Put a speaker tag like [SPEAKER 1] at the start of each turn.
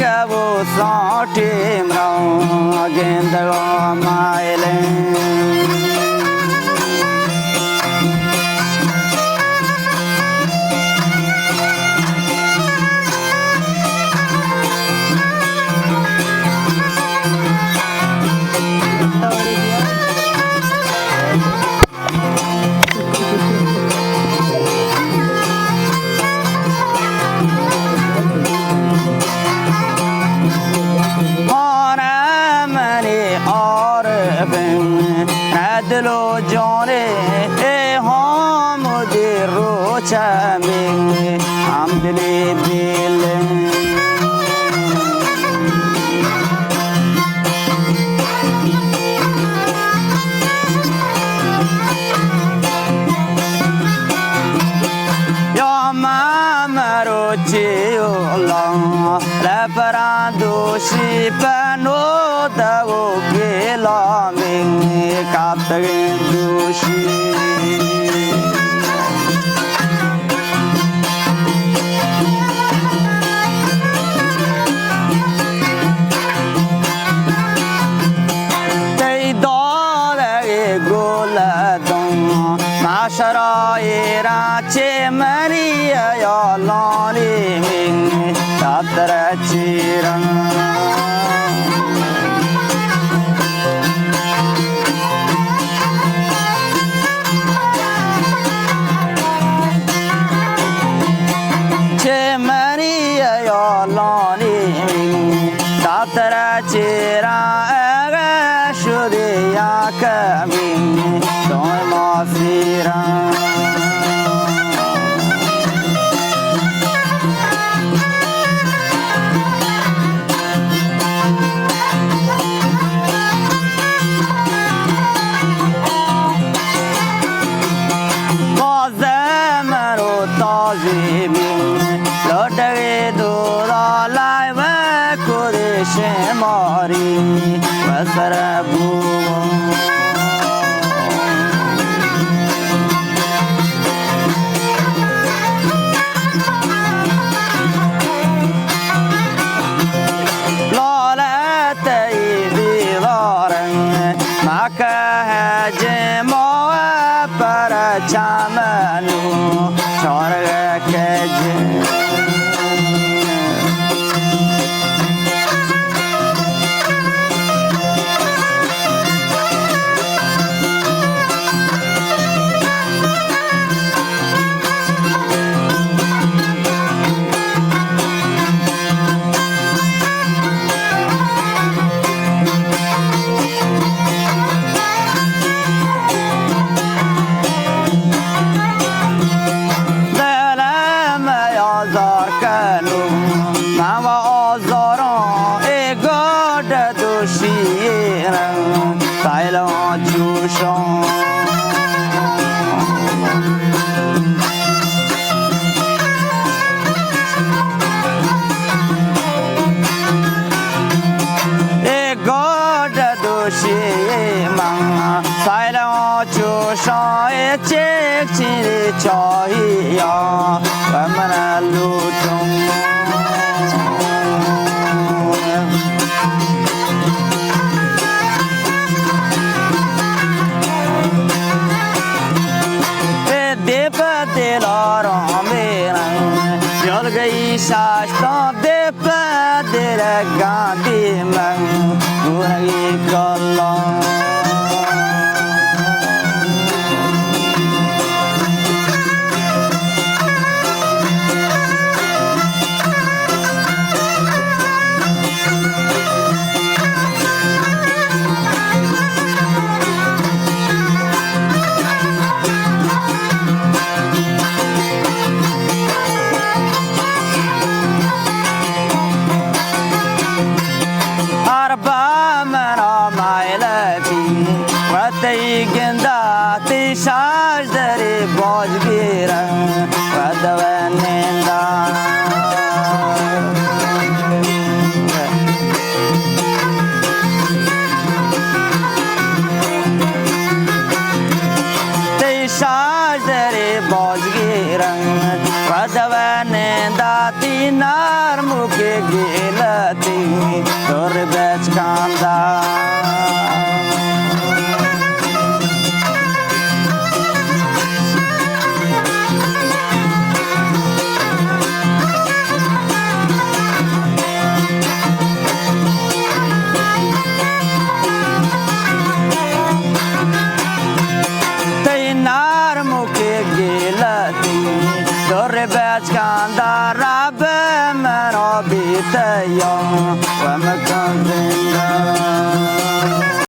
[SPEAKER 1] कबो साठे मरा गेंद मायले दिलो जोरे ए हम दे रोचा में हम दिले दिल या मामरो चियोला लपरा दोषी पनो दवो गेला में कातगे दोषी तई दौरे गोलदों माशराए राचे मरिया या लाली में कातर चिरंग चेरा शुदिया कभी तो माफिरा मरो ताजी लौट गए दो लाइव मारी बसर लौलत दीवार मक है जमो पर चामनु स्वर्ग के चाहिया कमरा लूटूं दीप दिलारों मेरा जल गई शास्त्रों दीप दिल गांधी मंग गुरगी कल्ला Padavaninda nar muke gelati Torbech kanda Nar muke gelati Torbech kanda rabbe men obite yon